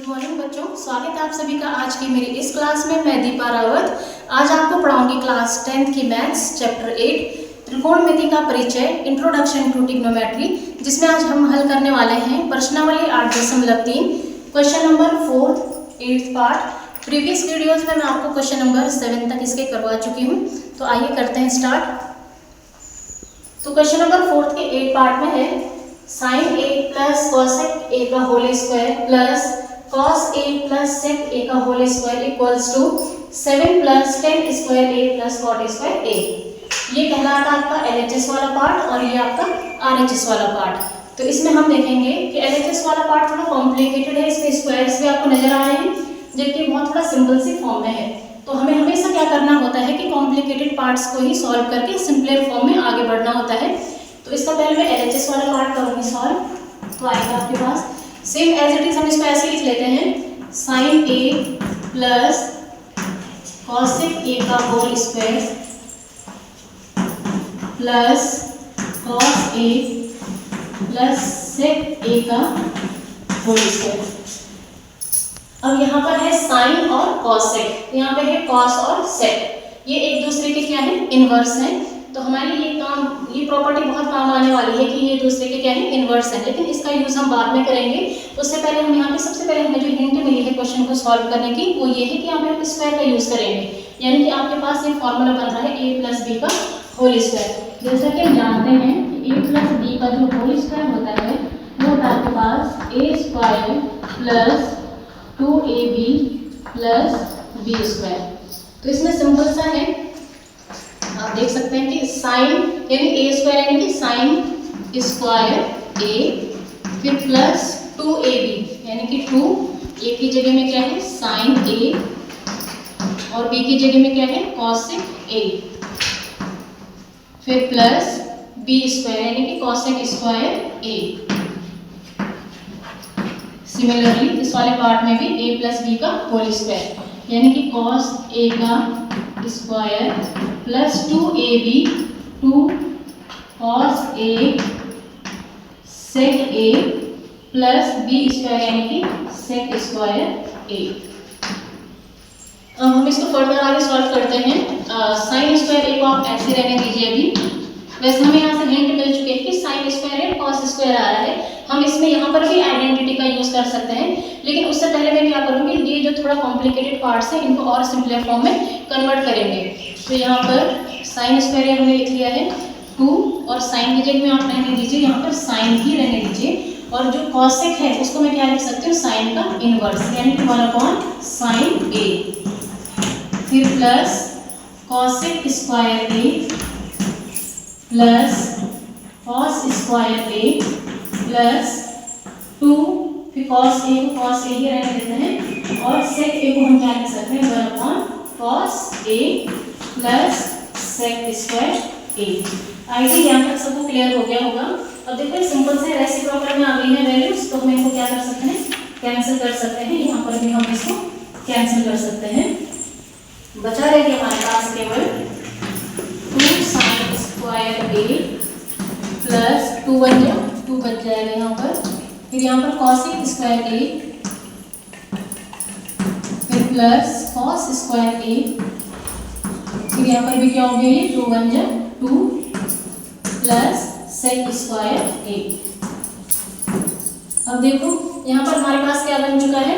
Good morning बच्चों, स्वागत है आप सभी का आज की मेरी इस क्लास में। मैं दीपा रावत आज आपको पढ़ाऊंगी क्लास 10th की मैथ्स चैप्टर 8 त्रिकोणमिति का परिचय, इंट्रोडक्शन टू ट्रिग्नोमेट्री, जिसमें आज हम हल करने वाले हैं प्रश्नावली 8.3 question number 4th 8th part. Previous videos में मैं आपको क्वेश्चन नंबर 7 तक इसके करवा चुकी हूँ। तो आइए करते हैं स्टार्ट। तो क्वेश्चन नंबर 4th के 8 पार्ट में है साइन ए प्लस कॉसेक ए का होल स्क्वायर प्लस कॉस ए प्लस सेक ए का whole square equals to 7 plus tan square A plus cot square A. ये कहलाता आपका LHS वाला पार्ट और ये आपका RHS वाला पार्ट। तो इसमें हम देखेंगे कि LHS वाला पार्ट थोड़ा कॉम्प्लिकेटेड है, इसमें स्क्वायर्स भी आपको नजर आ रहे हैं, जबकि बहुत थोड़ा सिंपल सी फॉर्म में है। तो हमें हमेशा क्या करना होता है कि कॉम्प्लिकेटेड पार्ट्स को ही सॉल्व करके सिंपलर फॉर्म में आगे बढ़ना होता है। तो इसका पहले मैं LHS वाला पार्ट करूँगी सॉल्व। तो आएगा आपके पास सेम एज इट इज, हम इसको ऐसे लिख लेते हैं साइन ए प्लस कॉसेक ए का होल स्क्वायर प्लस कॉस ए प्लस सेक ए का होल स्क्वायर। अब यहाँ पर है साइन और कॉसेक, यहाँ पे है कॉस और सेक, ये एक दूसरे के क्या है, इनवर्स हैं। तो हमारे ये प्रॉपर्टी बहुत काम आने वाली है कि ये दूसरे के क्या है, इनवर्स है, लेकिन इसका यूज हम बाद में करेंगे। उससे पहले हम यहाँ पे सबसे पहले हमें जो हिंट मिली है क्वेश्चन को सॉल्व करने की, वो ये है कि यहाँ पे हम स्क्वायर का यूज करेंगे। यानी कि आपके पास ये फॉर्मूला बन रहा है a प्लस बी का होल स्क्वायर। जैसा कि हम जानते हैं कि a प्लस बी का जो होल स्क्वायर होता है वो होता है आपके पास a square plus 2ab plus b square. तो इसमें सिंपल सा है, आप देख सकते हैं कि साइन यानी a स्क्वायर यानी कि साइन स्क्वायर a फिर प्लस 2ab यानी कि 2 a की जगह में क्या है साइन a और b की जगह में क्या है कॉसेक a फिर प्लस b स्क्वायर यानी कि कॉसेक स्क्वायर a। सिमिलरली इस वाले पार्ट में भी a प्लस b का होल स्क्वायर यानी कि कॉस a का square plus 2ab 2 cos a sec a plus b square यानी कि सेक स्क्वायर a। अब हम इसको फर्दर आगे सॉल्व करते हैं। साइन स्क्वायर a को आप ऐसे रहने दीजिए अभी। वैसे हमें यहाँ से हिंट मिल चुके हैं कि साइन स्क्वायर है कॉस स्क्वायर आ रहा है, हम इसमें यहाँ पर भी आइडेंटिटी का यूज कर सकते हैं। लेकिन उससे पहले मैं क्या करूँगी, ये जो थोड़ा कॉम्प्लिकेटेड पार्ट्स हैं इनको और सिंपलर फॉर्म में कन्वर्ट करेंगे। तो यहाँ पर साइन स्क्वायर हमने लिख लिया है 2 और साइन की जगह में आप रहने दीजिए, यहाँ पर साइन ही रहने दीजिए। और जो कॉसेक है उसको मैं क्या लिख सकती हूँ, साइन का इनवर्स यानी कि 1/sin a फिर plus cosec square a plus cos square a plus 2 फिर कॉस a को कॉस a ही रहने देते हैं और सेक a को हम क्या लिख सकते हैं 1/cos a plus sec square a। I think यहाँ तक सबको क्लियर हो गया होगा। अब देखो सिंपल से रेसिप्रोकल में आ गई है वैल्यूज, तो हम इनको क्या कर सकते हैं, कैंसिल कर सकते हैं। यहाँ पर भी हम इसको कैंसिल कर सकते हैं। बचा रहेगा हमारे पास केवल 2 साइन स्क्वायर a प्लस 2 बच जाएगा यहाँ पर, फिर यहाँ पर कॉसेक स्क्वायर a फिर प्लस कॉस स्क्वायर a फिर यहाँ पर भी क्या हो गया, ये 2 प्लस सेक स्क्वायर a। अब देखो यहाँ पर हमारे पास क्या बन चुका है,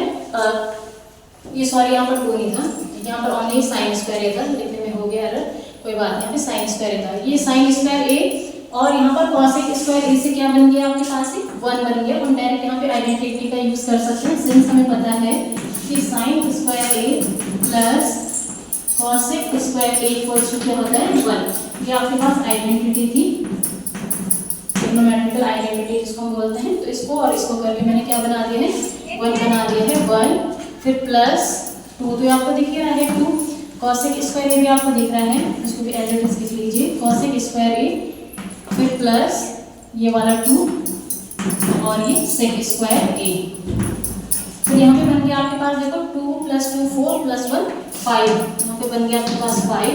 ये सॉरी यहाँ पर 2 नहीं था, यहाँ पर ओनली साइन स्क्वायर था, लिखने में हो गया एरर, कोई बात नहीं। यहाँ पे साइन स्क्वायर था, ये साइन स्क्वायर a और यहाँ पर कॉसेक स्क्वायर a से क्या बन गया आपके पास 1 बन गया। हम डायरेक्ट यहाँ पे आइडेंटिटी का यूज कर सकते हैं, सिंस हमें पता है कि sine square a plus cosec square a equals to क्या होता है 1। ये आपके पास आइडेंटिटी थी, ट्रिग्नोमेट्रिकल आइडेंटिटी जिसको हम बोलते हैं। तो इसको और इसको करके मैंने क्या बना दिया है, 1 बना दिया है 1 फिर प्लस 2 तो आपको दिख रहा है 2 कॉसेक स्क्वायर a भी आपको दिख रहा है, इसको भी एज इट इज लिख लीजिए कॉसेक स्क्वायर a फिर प्लस ये वाला 2 और ये सेक स्क्वायर a। तो यहाँ पे बन गया आपके पास देखो 2 + 2 4 + 1 5, यहाँ पे बन गया आपके पास 5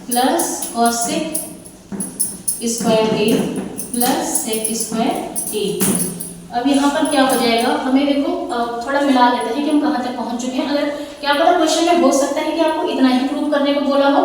plus cosec square a plus sec square a। अब यहाँ पर क्या हो जाएगा, हमें देखो थोड़ा मिला लेते हैं कि हम कहाँ तक पहुँच चुके हैं। अगर क्या पता क्वेश्चन में हो सकता है कि आपको इतना ही प्रूव करने को बोला हो,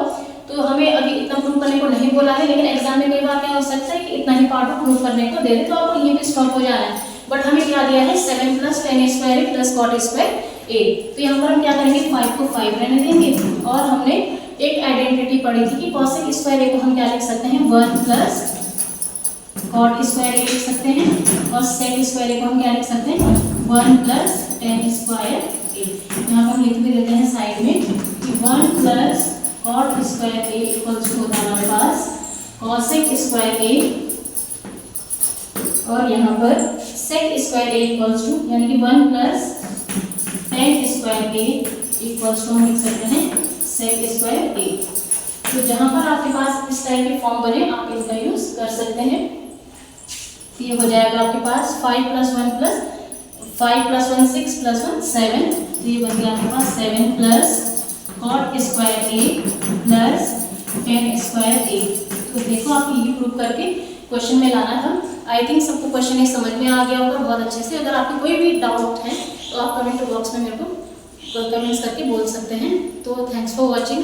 तो हमें अभी इतना प्रूव करने को नहीं बोला है, लेकिन एग्जाम में कई बार क्या हो सकता है कि इतना ही पार्ट प्रूव करने को दे दे, तो आपको यहीं पे स्टॉप हो जाना है। बट हमें क्या दिया है 7 + tan square a + cot square a। तो यहाँ पर हम क्या करेंगे 5 को 5 रहने देंगे, और हमने एक आइडेंटिटी पढ़ी थी कि cosec स्क्वायर a को हम क्या लिख सकते हैं 1 + cot स्क्वायर a लिख सकते हैं, और sec स्क्वायर a को हम क्या लिख सकते हैं 1 + tan स्क्वायर a। यहाँ पर हम लिख भी देते हैं साइड में कि 1 + cot square a equals to होता है हमारे पास cosec स्क्वायर a, और यहाँ पर sec square a equals to यानी कि 1 + tan square a equals to हम लिख सकते हैं sec स्क्वायर a। तो जहाँ पर आपके पास इस टाइप के फॉर्म बने आप इनका यूज कर सकते हैं। तो ये हो जाएगा आपके पास 5 + 1 + 5 + 1 6 + 1 7। तो ये बन गया आपके पास 7 + cot square a + tan square a। तो देखो आप ये प्रूव करके क्वेश्चन में लाना था। आई थिंक सबको क्वेश्चन ये समझ में आ गया होगा बहुत अच्छे से। अगर आपको कोई भी डाउट है तो आप कमेंट बॉक्स में मेरे को कमेंट्स करके बोल सकते हैं। तो थैंक्स फॉर वॉचिंग।